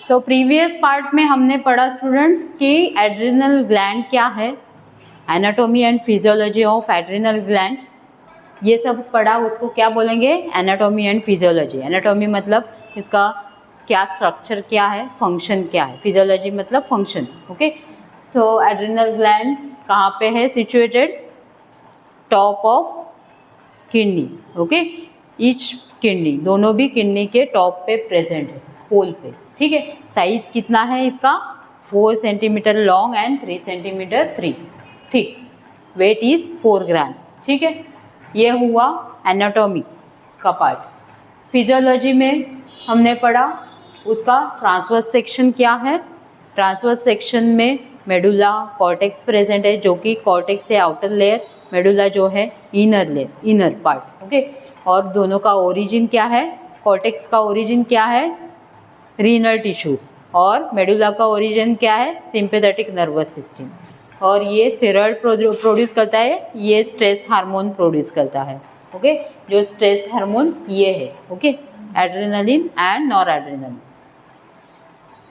So previous part में हमने पढ़ा स्टूडेंट्स कि एड्रिनल ग्लैंड क्या है, anatomy and physiology of adrenal gland, ये सब पढ़ा। उसको क्या बोलेंगे, एनाटॉमी एंड फिजियोलॉजी। एनाटॉमी मतलब इसका क्या स्ट्रक्चर क्या है, फंक्शन क्या है, फिजियोलॉजी मतलब फंक्शन। ओके, सो एड्रिनल ग्लैंड कहाँ पे है situated, top of kidney. Okay, each kidney, दोनों भी किडनी के टॉप पे प्रेजेंट है, पोल पे। ठीक है, साइज कितना है इसका, 4 centimetre long and 3 centimetre thick, weight is 4 gram. ठीक है, ये हुआ एनाटॉमी का पार्ट। फिजियोलॉजी में हमने पढ़ा उसका ट्रांसवर्स सेक्शन क्या है। ट्रांसवर्स सेक्शन में मेडुला कॉर्टेक्स प्रेजेंट है, जो कि कॉर्टेक्स है आउटर लेयर, मेडुला जो है inner layer, inner part. Okay, और दोनों का ओरिजिन क्या है, कॉर्टेक्स का ओरिजिन क्या है, रीनल टिश्यूज, और मेडुला का ओरिजिन क्या है, सिंपैथेटिक नर्वस सिस्टम। और ये स्टेरॉइड प्रोड्यूस करता है, ये स्ट्रेस हार्मोन प्रोड्यूस करता है। ओके, जो स्ट्रेस हार्मोन्स ये है, okay, adrenaline and nor adrenaline.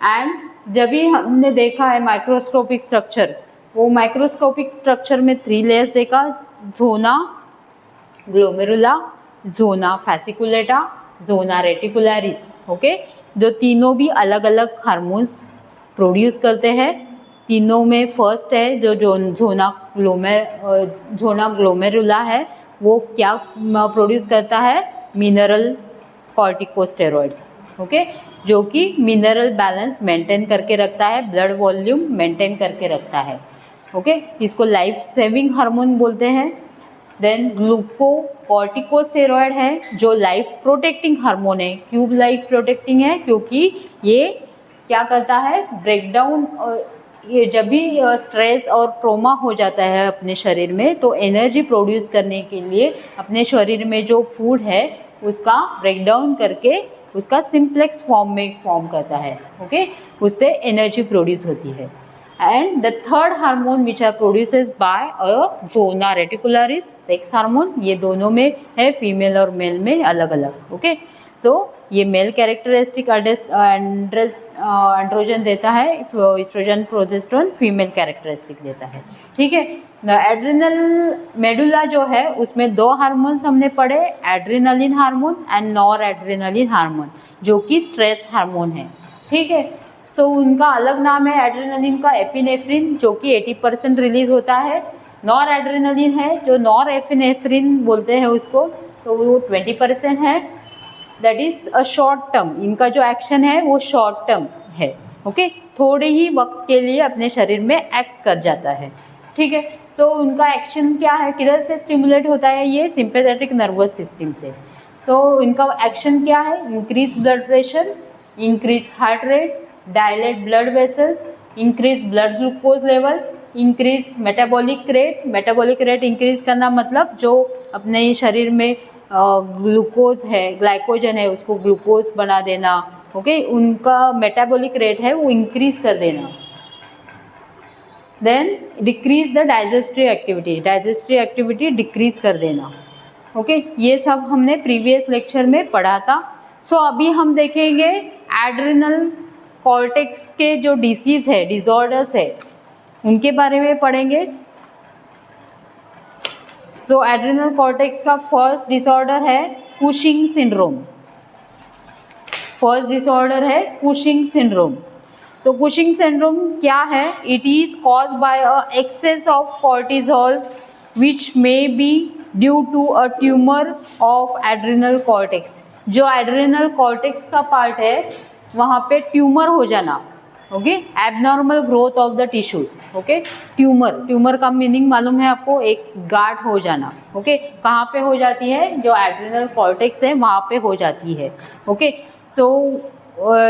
And जब भी हमने देखा है माइक्रोस्कोपिक स्ट्रक्चर, वो माइक्रोस्कोपिक स्ट्रक्चर में 3 लेयर्स देखा, जोना ग्लोमेरुला, जोना फैसिकुलेटा, जोना रेटिकुलरिस। ओके, जो तीनों भी अलग अलग हार्मोन्स प्रोड्यूस करते हैं। तीनों में फर्स्ट है जो जोना ग्लोमेरुला है, वो क्या प्रोड्यूस करता है, मिनरल कॉर्टिकोस्टेरॉइड्स। ओके, जो कि मिनरल बैलेंस मेंटेन करके रखता है, ब्लड वॉल्यूम मेंटेन करके रखता है। ओके, इसको लाइफ सेविंग हार्मोन बोलते हैं। देन ग्लूकोकॉर्टिकोस्टेरॉइड है जो लाइफ प्रोटेक्टिंग हार्मोन है। क्यों लाइफ प्रोटेक्टिंग है, क्योंकि ये क्या करता है, ब्रेकडाउन, ये जब भी स्ट्रेस और ट्रॉमा हो जाता है अपने शरीर में, तो एनर्जी प्रोड्यूस करने के लिए अपने शरीर में जो फूड है उसका ब्रेकडाउन करके उसका सिंप्लेक्स फॉर्म में फॉर्म करता है। ओके, उससे एनर्जी प्रोड्यूस होती है। And the third hormone which are produces by a zona reticularis, sex hormone. ये दोनों में है, फीमेल और मेल में अलग अलग। ओके, सो ये मेल कैरेक्टरिस्टिक एंड्रोजन देता है, एस्ट्रोजन प्रोजेस्टेरोन फीमेल कैरेक्टरिस्टिक देता है। ठीक है, एड्रिनल मेडुला जो है उसमें 2 हार्मोन्स हमने पढ़े, adrenaline hormone and nor adrenaline hormone, जो कि स्ट्रेस हार्मोन है। ठीक है, सो उनका अलग नाम है, एड्रिनलिन का एपिनेफ्रिन, जो कि 80% रिलीज होता है। नॉर एड्रिनलिन है जो नॉर एपिनेफ्रिन बोलते हैं उसको, तो वो 20% है। That is a short term, इनका जो एक्शन है वो शॉर्ट टर्म है। ओके, थोड़े ही वक्त के लिए अपने शरीर में एक्ट कर जाता है। ठीक है, तो उनका एक्शन क्या है, किधर से स्टिमुलेट होता है, ये सिंपैथेटिक नर्वस सिस्टम से। तो इनका एक्शन क्या है, increase blood pressure, increase heart rate, dilate blood vessels, increase blood glucose level, increase metabolic rate. Metabolic rate increase करना मतलब जो अपने शरीर में ग्लूकोज है, ग्लाइकोजन है, उसको ग्लूकोज बना देना। ओके, उनका मेटाबॉलिक रेट है वो इंक्रीज कर देना। Then decrease the digestive activity, digestive activity decrease कर देना। ओके, ये सब हमने प्रीवियस लेक्चर में पढ़ा था। सो अभी हम देखेंगे एड्रिनल कॉर्टेक्स के जो डिसीज है, डिसऑर्डर्स है, उनके बारे में पढ़ेंगे। सो एड्रिनल कॉर्टेक्स का फर्स्ट डिसऑर्डर है कुशिंग सिंड्रोम। फर्स्ट डिसऑर्डर है कुशिंग सिंड्रोम। तो कुशिंग सिंड्रोम क्या है, it is caused by a excess of cortisols which may be due to a tumour of adrenal cortex. जो adrenal cortex का part है वहाँ पे ट्यूमर हो जाना। Okay, abnormal growth of the tissues. Okay, tumour का मीनिंग मालूम है आपको, एक गांठ हो जाना। ओके, कहाँ पे हो जाती है, जो एड्रिनल कॉर्टेक्स है वहाँ पे हो जाती है। Okay, so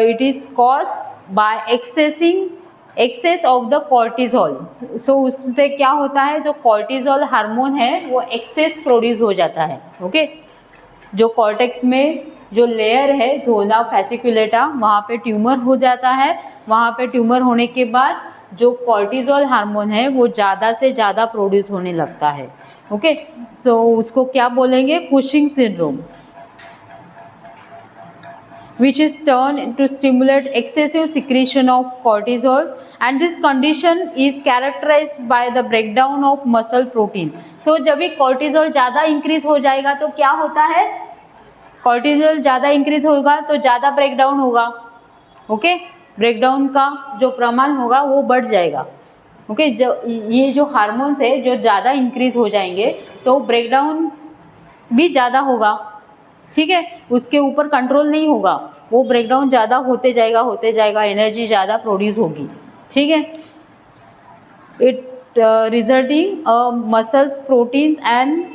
it is cause by excess of the cortisol. So उससे क्या होता है, जो कॉर्टिजोल हार्मोन है वो एक्सेस प्रोड्यूस हो जाता है। ओके, जो कॉर्टेक्स में जो लेयर है जोना फैसिकुलेटा, वहाँ पे ट्यूमर हो जाता है। वहाँ पे ट्यूमर होने के बाद जो कॉर्टिजोल हार्मोन है वो ज़्यादा से ज़्यादा प्रोड्यूस होने लगता है। ओके, सो उसको क्या बोलेंगे, Cushing syndrome. which is turned to stimulate excessive secretion of cortisol, and this condition is characterized by the breakdown of muscle protein. So जब भी cortisol ज़्यादा increase हो जाएगा तो क्या होता है, cortisol ज़्यादा increase होगा तो ज़्यादा breakdown होगा, ओके ब्रेकडाउन का जो प्रमाण होगा वो बढ़ जाएगा, ओके जो ये जो हार्मोन्स है जो ज़्यादा इंक्रीज हो जाएंगे तो ब्रेकडाउन भी ज़्यादा होगा, ठीक है, उसके ऊपर कंट्रोल नहीं होगा, वो ब्रेकडाउन ज़्यादा होते जाएगा, एनर्जी ज़्यादा प्रोड्यूस होगी, ठीक है. It resulting muscles proteins and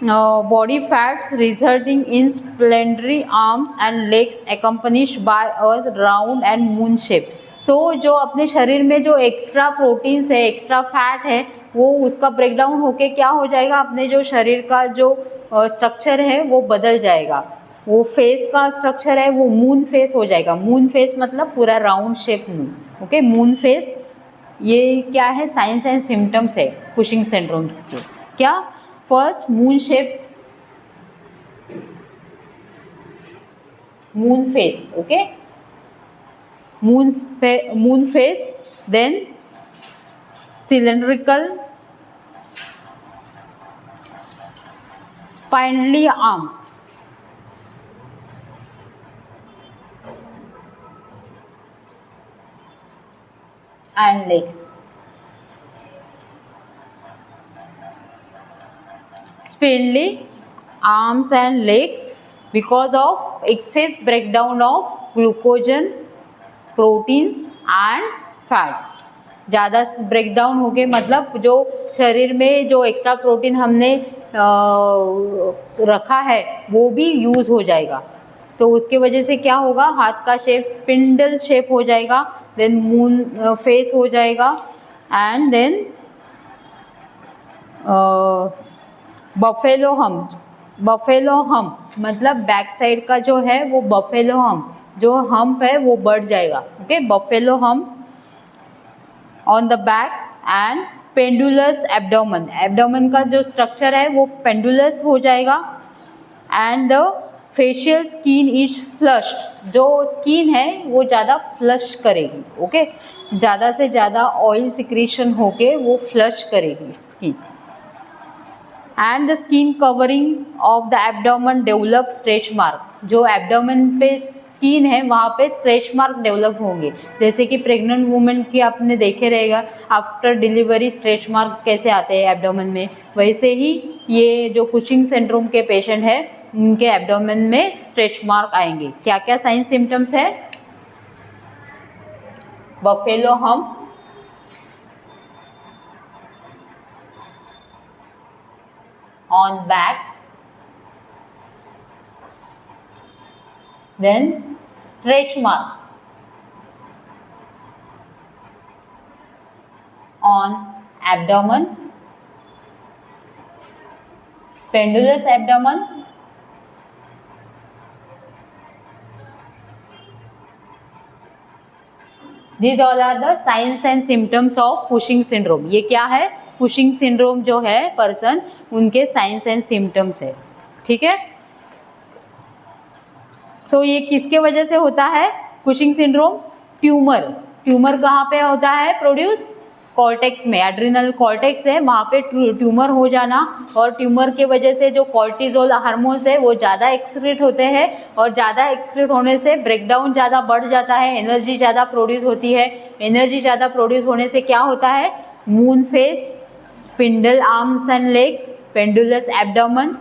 body fats resulting in splendid arms and legs accompanied by a round and moon shape. So जो अपने शरीर में जो एक्स्ट्रा प्रोटीन्स है, एक्स्ट्रा फैट है, वो उसका ब्रेकडाउन होके क्या हो जाएगा, अपने जो शरीर का जो स्ट्रक्चर है वो बदल जाएगा, वो फेस का स्ट्रक्चर है वो मून फेस हो जाएगा. मून फेस मतलब पूरा round shape moon, okay moon face. ये क्या है, साइंस एंड सिम्टम्स है कुशिंग सिंड्रोम्स के. क्या, first moon shape, moon face, okay moon face, then cylindrical spindly arms, and legs. Spindly arms and legs because of excess breakdown of glucogen, proteins and fats. ज़्यादा breakdown हो गए मतलब जो शरीर में जो एक्स्ट्रा प्रोटीन हमने रखा है वो भी यूज़ हो जाएगा, तो उसके वजह से क्या होगा, हाथ का शेप स्पिंडल शेप हो जाएगा, देन मून फेस हो जाएगा, एंड देन बफेलो हम मतलब बैक साइड का जो है वो बफेलो हम, जो हम्प है वो बढ़ जाएगा, okay buffalo hump on the back, and pendulous abdomen, abdomen का जो स्ट्रक्चर है वो पेंडुलस हो जाएगा, and the facial skin is flushed, जो स्किन है वो ज़्यादा फ्लश करेगी, ओके ज़्यादा से ज़्यादा ऑयल सिक्रीशन होके वो फ्लश करेगी skin, and the skin covering of the abdomen develop stretch mark, जो एब्डोमेन पे स्किन है वहाँ पे स्ट्रेच मार्क डेवलप होंगे, जैसे कि प्रेग्नेंट वुमेन की आपने देखे रहेगा आफ्टर डिलीवरी स्ट्रेच मार्क कैसे आते हैं एब्डोमेन में, वैसे ही ये जो कुशिंग सिंड्रोम के पेशेंट है उनके एब्डोमेन में स्ट्रेच मार्क आएंगे. क्या क्या साइन सिम्टम्स है, बफेलो हम, on back, then stretch mark on abdomen, pendulous abdomen, these all are the signs and symptoms of Cushing syndrome. ये क्या है, कुशिंग सिंड्रोम जो है पर्सन उनके साइंस एंड सिम्टम्स है, ठीक है. सो ये किसके वजह से होता है कुशिंग सिंड्रोम, ट्यूमर कहाँ पे होता है प्रोड्यूस, कॉर्टेक्स में, एड्रिनल कॉर्टेक्स है वहाँ पे ट्यूमर हो जाना, और ट्यूमर के वजह से जो कॉर्टिजोल हार्मोन्स है वो ज़्यादा एक्सक्रीट होते हैं, और ज़्यादा एक्सक्रीट होने से ब्रेकडाउन ज़्यादा बढ़ जाता है, एनर्जी ज़्यादा प्रोड्यूस होती है, एनर्जी ज़्यादा प्रोड्यूस होने से क्या होता है, moon face, spindle arms and legs, pendulous abdomen,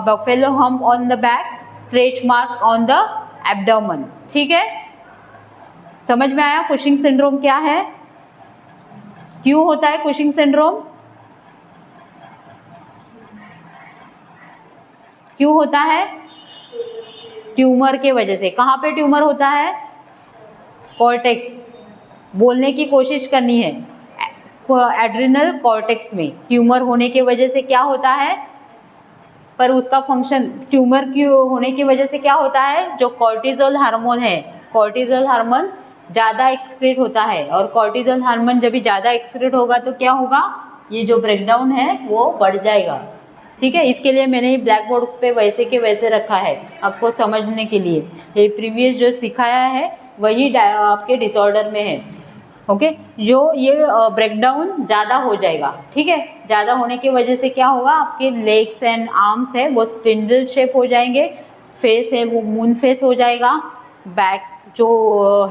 buffalo hump on the back, stretch mark on the abdomen, ठीक है. समझ में आया कुशिंग सिंड्रोम क्या है, क्यों होता है कुशिंग सिंड्रोम, क्यों होता है, ट्यूमर के वजह से. कहाँ पे ट्यूमर होता है, कॉर्टेक्स, बोलने की कोशिश करनी है, एड्रिनल कॉर्टेक्स में ट्यूमर होने के वजह से क्या होता है, पर उसका फंक्शन, ट्यूमर की होने की वजह से क्या होता है, जो कॉर्टिजोल हार्मोन है, कॉर्टिजोल हार्मोन ज़्यादा एक्सक्रीट होता है, और कॉर्टिजोल हार्मोन जब भी ज़्यादा एक्सक्रीट होगा तो क्या होगा, ये जो ब्रेकडाउन है वो बढ़ जाएगा, ठीक है, इसके लिए मैंने ब्लैक बोर्ड पे वैसे के वैसे रखा है आपको समझने के लिए। ये प्रीवियस जो सिखाया है वही आपके डिसऑर्डर में है। ओके, जो ये ब्रेकडाउन ज़्यादा हो जाएगा, ठीक है, ज़्यादा होने की वजह से क्या होगा, आपके लेग्स एंड आर्म्स है वो स्पिंडल शेप हो जाएंगे, फेस है वो मून फेस हो जाएगा, बैक जो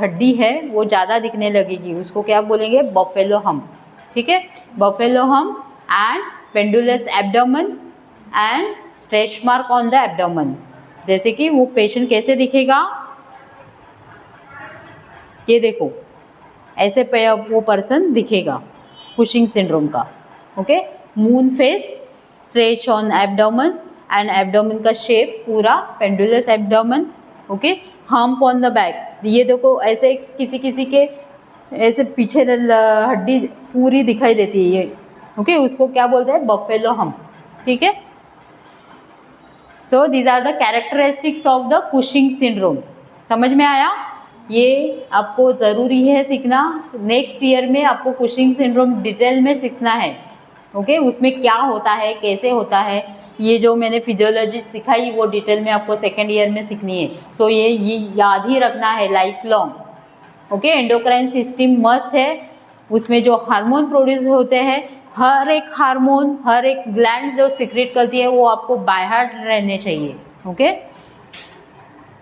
हड्डी है वो ज़्यादा दिखने लगेगी, उसको क्या बोलेंगे, बफेलो हम्प। ठीक है, buffalo hump and pendulous abdomen and stretch mark on the abdomen. जैसे कि वो पेशेंट कैसे दिखेगा, ये देखो ऐसे वो पर्सन दिखेगा कुशिंग सिंड्रोम का। Okay, moon face, stretch on abdomen and abdomen का शेप पूरा pendulous abdomen. Okay, hump on the back, ये देखो ऐसे किसी किसी के ऐसे पीछे हड्डी पूरी दिखाई देती है ये। ओके, उसको क्या बोलते हैं, बफेलो हम्प। ठीक है, so these are the characteristics of the Cushing syndrome. समझ में आया, ये आपको ज़रूरी है सीखना। नेक्स्ट ईयर में आपको कुशिंग सिंड्रोम डिटेल में सीखना है। ओके, उसमें क्या होता है, कैसे होता है, ये जो मैंने फिजियोलॉजी सिखाई वो डिटेल में आपको सेकेंड ईयर में सीखनी है। तो ये याद ही रखना है life long. Okay, endocrine system मस्त है, उसमें जो हार्मोन प्रोड्यूस होते हैं, हर एक हार्मोन, हर एक ग्लैंड जो सिक्रेट करती है वो आपको बाय हार्ट रहने चाहिए। ओके,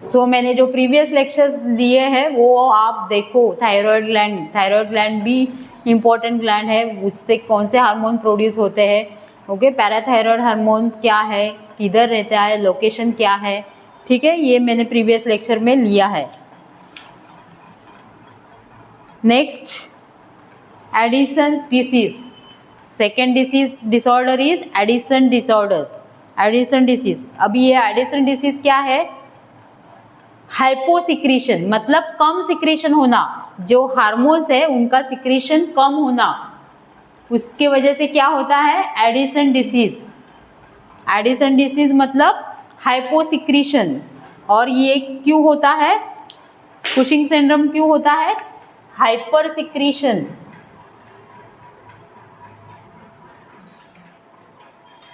सो मैंने जो प्रीवियस लेक्चर्स दिए हैं वो आप देखो। थायराइड ग्लैंड भी इम्पोर्टेंट ग्लैंड है, उससे कौन से हार्मोन प्रोड्यूस होते हैं। ओके, पैराथायराइड हार्मोन क्या है, किधर रहता है, लोकेशन क्या है, ठीक है, ये मैंने प्रीवियस लेक्चर में लिया है। Next, Edison disease. Second disorder is Edison disorder, Edison disease. अब ये एडिसन डिसीज क्या है, हाइपोसिक्रीशन, मतलब कम सिक्रीशन होना, जो हार्मोन्स है उनका सिक्रीशन कम होना, उसके वजह से क्या होता है, एडिसन डिसीज। एडिसन डिसीज मतलब हाइपोसिक्रीशन। और ये क्यों होता है, कुशिंग सिंड्रोम क्यों होता है, hyper secretion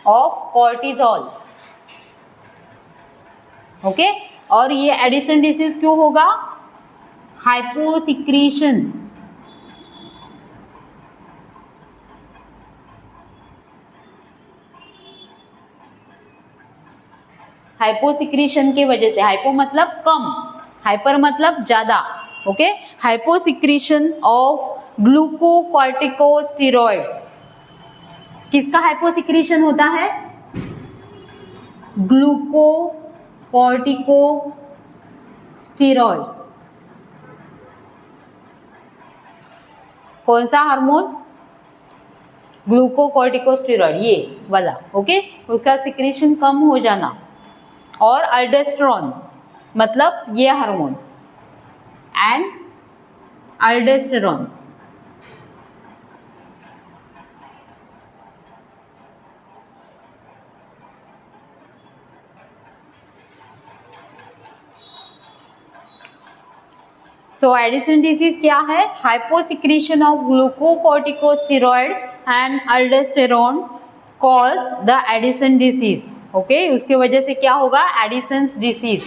of cortisol. Okay, और ये एडिसन डिसीज क्यों होगा, हाइपोसिक्रीशन, हाइपोसिक्रीशन की वजह से। हाइपो मतलब कम, हाइपर मतलब ज्यादा। Okay, hyposecretion of glucocorticosteroids. किसका हाइपोसिक्रीशन होता है, ग्लूकोकॉर्टिकोस्टेरॉइड्स। कौन सा हार्मोन, ग्लूकोकॉर्टिकोस्टेरॉइड, ये वाला। ओके, उसका सिक्रीशन कम हो जाना। और अल्डोस्टेरोन मतलब ये hormone, and aldosterone. So Addison disease क्या है, hyposecretion of glucocorticosteroid and aldosterone cause the Addison disease. Okay, उसके वजह से क्या होगा, एडिसन डिसीज।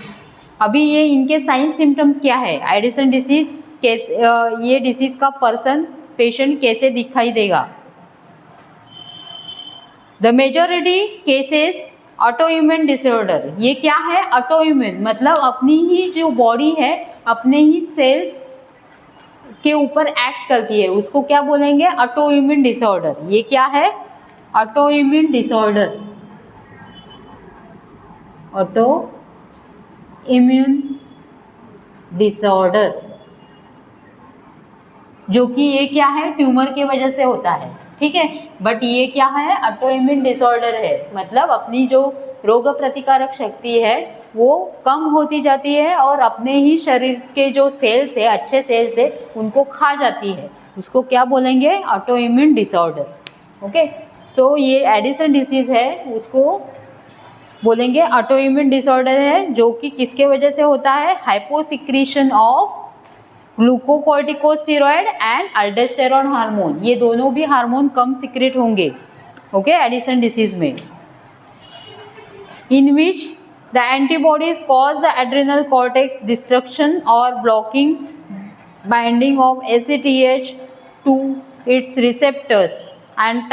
अभी ये इनके साइन सिम्टम्स क्या है, एडिसन डिसीज कैसे, ये डिसीज का पेशेंट कैसे दिखाई देगा। The majority cases autoimmune disorder. ये क्या है, ऑटोइम्यून मतलब अपनी ही जो बॉडी है अपने ही सेल्स के ऊपर एक्ट करती है, उसको क्या बोलेंगे, ऑटोइम्यून डिसऑर्डर। ये क्या है, autoimmune disorder, auto immune disorder, जो कि ये क्या है, ट्यूमर की वजह से होता है। ठीक है, बट ये क्या है, ऑटो इम्यून डिसऑर्डर है, मतलब अपनी जो रोग प्रतिकारक शक्ति है वो कम होती जाती है और अपने ही शरीर के जो सेल्स है, अच्छे सेल्स है, उनको खा जाती है, उसको क्या बोलेंगे, auto immune disorder. Okay, so ये एडिसन डिसीज है, उसको बोलेंगे ऑटो इम्यून डिसऑर्डर है, जो कि किसके वजह से होता है, hyposecretion of glucocorticosteroid and अल्डोस्टेरोन hormone. ये दोनों भी हार्मोन कम सिक्रेट होंगे। ओके, एडिसन डिसीज में। in which the antibodies cause the adrenal cortex destruction or blocking binding of ACTH to its receptors and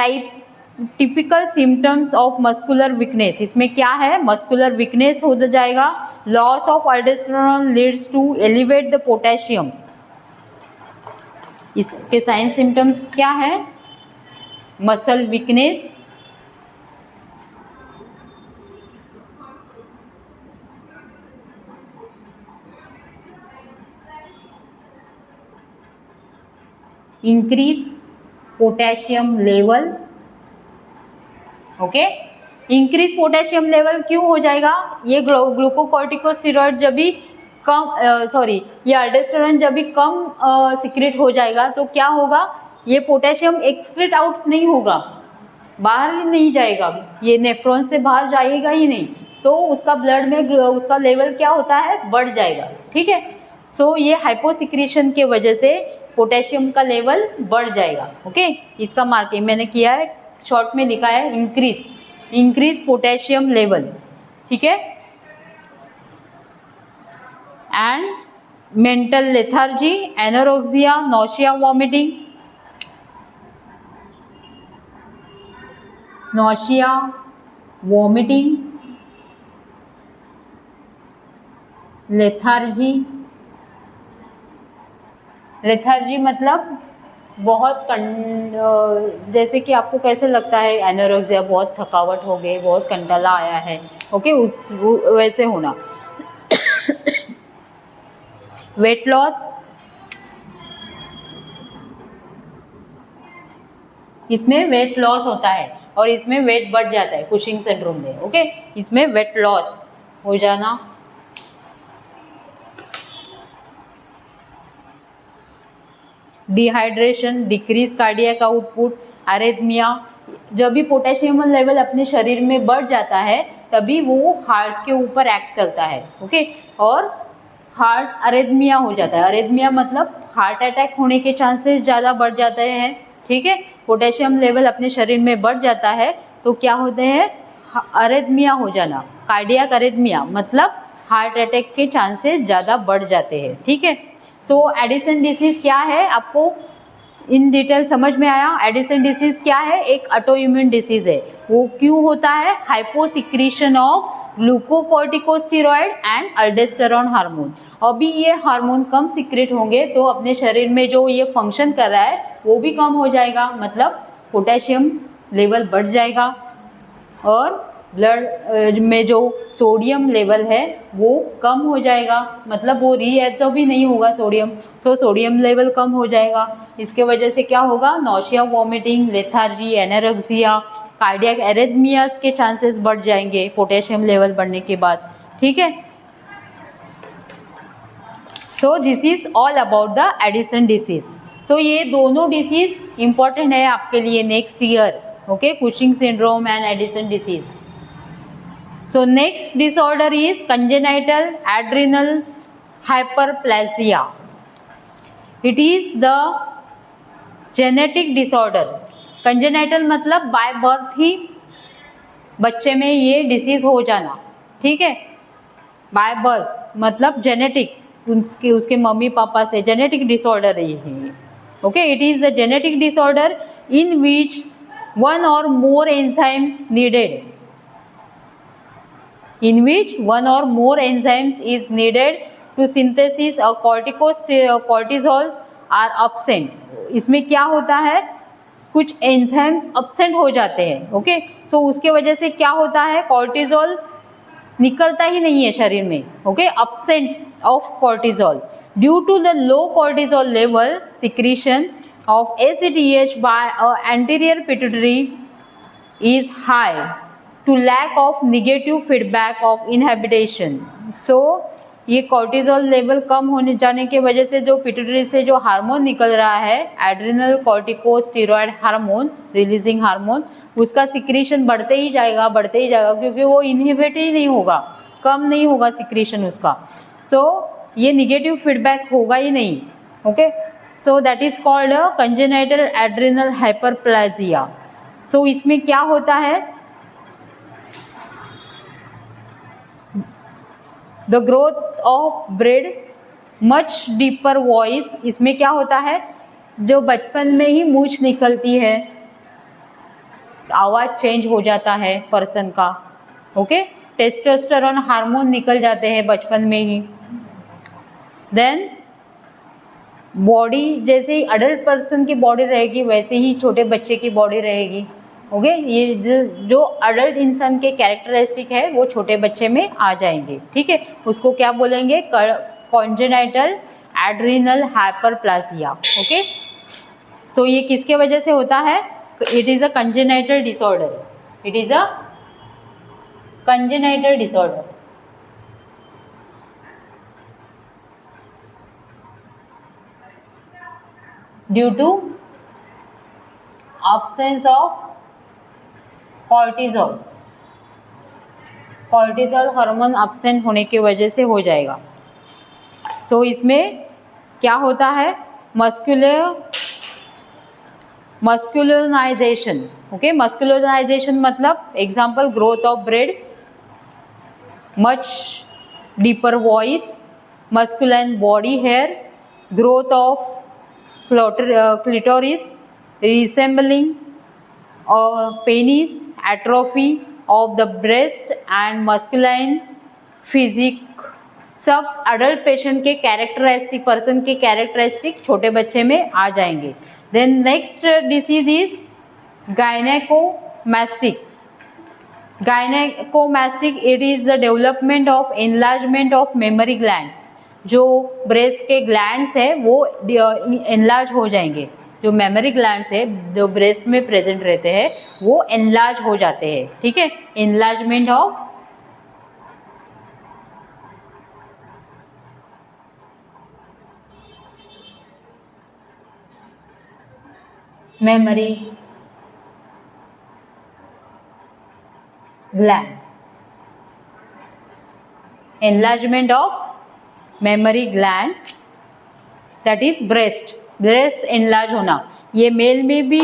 typical symptoms of muscular weakness. इसमें क्या है, muscular weakness हो जाएगा. Loss of aldosterone leads to elevate the potassium. इसके sign symptoms क्या है, muscle weakness, increase potassium level. Okay, increase potassium level क्यों हो जाएगा, ये ग्लूकोकॉर्टिकोस्टेरॉइड जब भी कम ये अल्डोस्टेरोन जब भी कम सिक्रेट हो जाएगा तो क्या होगा, ये पोटेशियम एक्सक्रीट आउट नहीं होगा, बाहर ही नहीं जाएगा, ये नेफ्रॉन से बाहर जाएगा ही नहीं, तो उसका ब्लड में उसका लेवल क्या होता है, बढ़ जाएगा. ठीक है, सो ये हाइपोसिक्रेशन के वजह से पोटेशियम का लेवल बढ़ जाएगा. ओके, इसका मार्किंग मैंने किया है, शॉर्ट में लिखा है इंक्रीज पोटेशियम लेवल. ठीक है, and mental lethargy, anorexia, nausea, vomiting, lethargy मतलब बहुत जैसे कि आपको कैसे लगता है, एनोरेक्सिया बहुत थकावट हो गई, बहुत कंटाला आया है. ओके, उस वैसे होना. वेट लॉस, इसमें वेट लॉस होता है और इसमें वेट बढ़ जाता है कुशिंग सिंड्रोम में. ओके, इसमें वेट लॉस हो जाना. Dehydration, decrease cardiac output, arrhythmia. जब भी पोटेशियम लेवल अपने शरीर में बढ़ जाता है तभी वो हार्ट के ऊपर एक्ट करता है. ओके, और हार्ट अरेथमिया हो जाता है. अरेथमिया मतलब हार्ट अटैक होने के चांसेस ज़्यादा बढ़ जाते हैं. ठीक है, पोटेशियम लेवल अपने शरीर में बढ़ जाता है तो क्या होते हैं, अरेथमिया हो जाना. कार्डियक अरेथमिया मतलब हार्ट अटैक के चांसेस ज़्यादा बढ़ जाते हैं. ठीक है, सो एडिसन डिसीज क्या है, आपको इन डिटेल समझ में आया. एडिसन डिसीज क्या है, एक ऑटो इम्यून डिसीज है. वो क्यों होता है, hyposecretion of glucocorticosteroid and अल्डोस्टेरोन hormone. अभी ये हार्मोन कम सिक्रेट होंगे तो अपने शरीर में जो ये फंक्शन कर रहा है वो भी कम हो जाएगा, मतलब पोटेशियम लेवल बढ़ जाएगा और ब्लड में जो सोडियम लेवल है वो कम हो जाएगा, मतलब वो रीएब्सॉर्ब भी नहीं होगा सोडियम, तो सोडियम लेवल कम हो जाएगा. इसके वजह से क्या होगा, nausea, vomiting, lethargy, anorexia, cardiac arrhythmias के चांसेस बढ़ जाएंगे पोटेशियम लेवल बढ़ने के बाद. ठीक है, so this is all about the Addison disease. So ये दोनों डिसीज इंपॉर्टेंट है आपके लिए next year. Okay, Cushing syndrome and Addison disease. So next disorder is congenital adrenal hyperplasia. It is the genetic disorder. Congenital मतलब by birth ही बच्चे में ये disease हो जाना. ठीक है, by birth मतलब जेनेटिक, उसके मम्मी पापा से जेनेटिक डिसऑर्डर है ये. Okay, it is the genetic disorder in which one or more enzymes needed. In which one or more enzymes is needed to synthesis of cortisols are absent. इसमें क्या होता है, कुछ enzymes absent हो जाते हैं. ओके, सो उसके वजह से क्या होता है, कॉर्टिजोल निकलता ही नहीं है शरीर में. Okay, absent of cortisol. Due to the low cortisol level, secretion of ACTH by anterior pituitary is high. To lack of negative feedback of inhibition. So ये कॉर्टिजोल लेवल कम होने जाने के वजह से जो पिट्यूटरी से जो हार्मोन निकल रहा है, adrenal corticosteroid hormone, releasing hormone, उसका सिक्रीशन बढ़ते ही जाएगा क्योंकि वो इनहिबिट ही नहीं होगा, कम नहीं होगा सिक्रीशन उसका. सो ये निगेटिव फीडबैक होगा ही नहीं. Okay, so that is called congenital adrenal hyperplasia. So इसमें क्या होता है, the growth of beard much deeper voice, इसमें क्या होता है, जो बचपन में ही मूंछ निकलती है, आवाज़ चेंज हो जाता है पर्सन का, ओके, टेस्टोस्टेरोन हार्मोन निकल जाते हैं बचपन में ही। देन बॉडी जैसे ही अडल्ट पर्सन की बॉडी रहेगी वैसे ही छोटे बच्चे की बॉडी रहेगी, ओके। ये जो अडल्ट इंसान के कैरेक्टरिस्टिक है वो छोटे बच्चे में आ जाएंगे, ठीक है। उसको क्या बोलेंगे, congenital adrenal hyperplasia, okay. So ये किसके वजह से होता है, it is a congenital disorder, it is a congenital disorder. Due to absence of cortisol, cortisol hormone absent होने की वजह से हो जाएगा। सो इसमें क्या होता है, मस्कुलराइजेशन, ओके। मस्कुलराइजेशन मतलब example growth of beard, much deeper voice, masculine body hair, growth of clitoris resembling penis, atrophy of the breast and masculine physique, सब अडल्ट पेशेंट के कैरेक्टरिस्टिक, पर्सन के कैरेक्टरिस्टिक छोटे बच्चे में आ जाएंगे। Then next disease is gynaecomastic. Gynaecomastic it is the development of enlargement of mammary glands, जो breast के ग्लैंड्स है वो एनलार्ज हो जाएंगे, जो मेमोरी ग्लैंड्स है जो ब्रेस्ट में प्रेजेंट रहते हैं वो एनलार्ज हो जाते हैं, ठीक है। Enlargement of mammary gland, enlargement of mammary gland that is breast, breast enlarge होना। ये मेल में भी,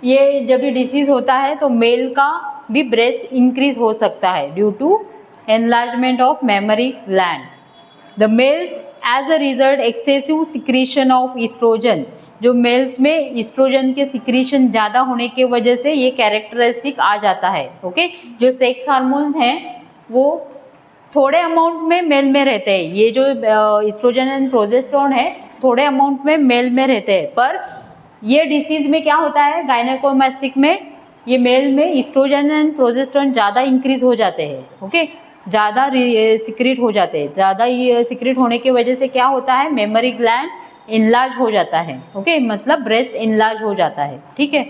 ये जब ये डिसीज होता है तो मेल का भी ब्रेस्ट इंक्रीज हो सकता है due to enlargement of mammary gland. The males as a result excessive secretion of oestrogen, जो मेल्स में ईस्ट्रोजन के सिक्रीशन ज़्यादा होने की वजह से ये कैरेक्टरिस्टिक आ जाता है, ओके। जो सेक्स हार्मोन हैं वो थोड़े अमाउंट में मेल में रहते हैं, ये जो ईस्ट्रोजन एंड प्रोजेस्टेरोन है थोड़े अमाउंट में मेल में रहते हैं, पर ये डिसीज में क्या होता है, गायनेकोमैस्टिक में ये मेल में ईस्ट्रोजन एंड प्रोजेस्टेरोन ज़्यादा इंक्रीज हो जाते हैं, ओके, ज़्यादा सिक्रीट हो जाते हैं। ज़्यादा ये सिक्रीट होने की वजह से क्या होता है, मेमोरी ग्लैंड इनलार्ज हो जाता है, ओके, मतलब ब्रेस्ट इनलार्ज हो जाता है, ठीक है।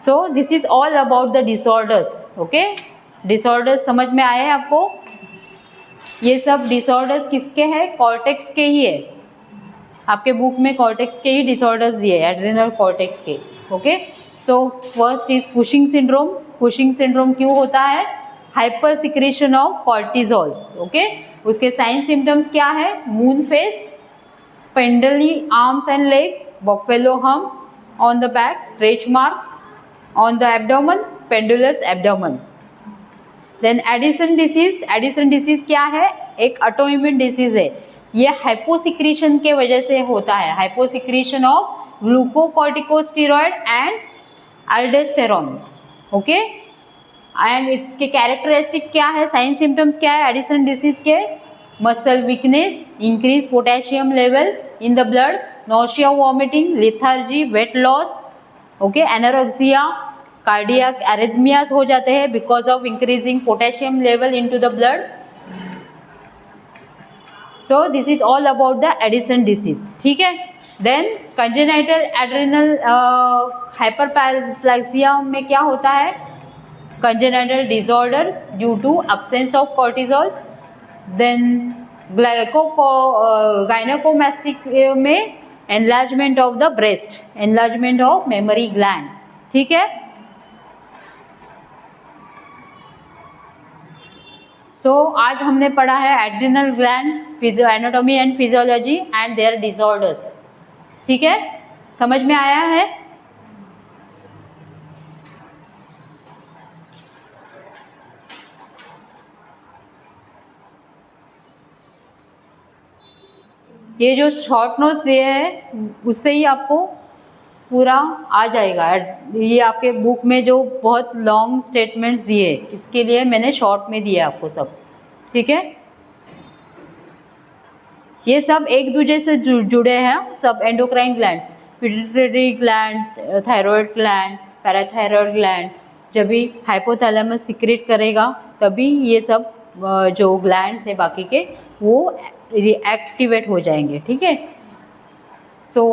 So this is all about the disorders, okay. Disorders समझ में आए आपको, ये सब डिसऑर्डर्स किसके हैं, कॉर्टेक्स के ही है, आपके बुक में कॉर्टेक्स के ही डिसऑर्डर्स दिए, एड्रिनल कॉर्टेक्स के, okay. So first is Cushing syndrome. Cushing syndrome क्यों होता है, hyper secretion of cortisols, okay. उसके साइन सिम्टम्स क्या है, moon face, spindly arms and legs, buffalo hump on the back, stretch mark on the abdomen, pendulous abdomen. Then Addison disease. Addison disease क्या है, एक autoimmune disease है, ये hyposecretion के वजह से होता है, hyposecretion of glucocorticosteroid and aldosterone, okay. And इसके कैरेक्टरिस्टिक क्या है, साइन सिम्टम्स क्या है एडिसन डिसीज के, muscle weakness, increase potassium level in the blood, nausea, vomiting, lethargy, weight loss, okay, anorexia, cardiac arrhythmias हो जाते हैं because of increasing potassium level into the blood. So this is all about the Addison disease, ठीक है। Then congenital adrenal hyperplasia में क्या होता है, congenital disorders due to absence of cortisol. Then gynaecomastic में enlargement of the breast, enlargement of mammary gland, ठीक है। So आज हमने पढ़ा है adrenal gland, anatomy and physiology and their disorders, ठीक है, समझ में आया है। ये जो शॉर्ट नोट्स दिए हैं उससे ही आपको पूरा आ जाएगा। ये आपके बुक में जो बहुत लॉन्ग स्टेटमेंट्स दिए इसके लिए मैंने शॉर्ट में दिया आपको सब, ठीक है। ये सब एक दूसरे से जुड़े हैं सब endocrine glands, pituitary gland, thyroid gland, parathyroid gland. जब भी हाइपोथैलेमस सिक्रेट करेगा तभी ये सब जो ग्लैंड्स है बाकी के वो एक्टिवेट हो जाएंगे, ठीक है। सो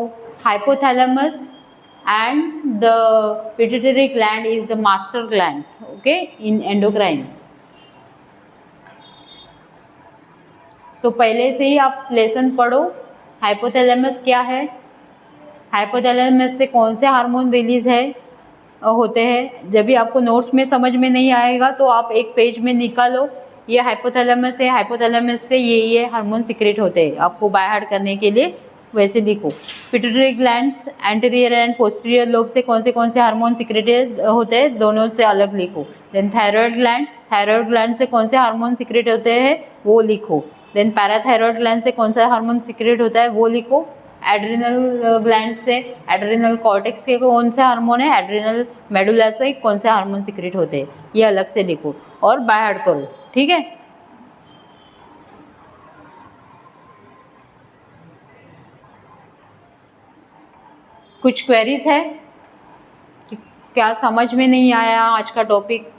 hypothalamus and the pituitary gland is the master gland, okay, in endocrine. So पहले से ही आप लेसन पढ़ो हाइपोथैलेमस क्या है, हाइपोथैलेमस से कौन से हार्मोन रिलीज है होते हैं। जब भी आपको नोट्स में समझ में नहीं आएगा तो आप एक पेज में निकालो, ये हाइपोथैलेमस है, हाइपोथैलेमस से ये हार्मोन सिक्रेट होते हैं, आपको बाय हार्ट करने के लिए वैसे लिखो। Pituitary glands anterior and posterior lobe से कौन से हार्मोन सिक्रेटेड होते हैं दोनों से अलग लिखो। देन थायराइड ग्लैंड से कौन से हार्मोन सिक्रेट होते हैं वो लिखो। देन पैराथायराइड ग्लैंड से कौन सा हार्मोन सिक्रेट होता है वो लिखो। एड्रिनल ग्लैंड से, एड्रिनल कॉर्टेक्स के कौन से हार्मोन है, एड्रिनल मेडुला से कौन से हार्मोन सिक्रेट होते हैं ये अलग से लिखो और बाय हार्ट करो, ठीक है। कुछ क्वेरीज है कि क्या समझ में नहीं आया आज का टॉपिक?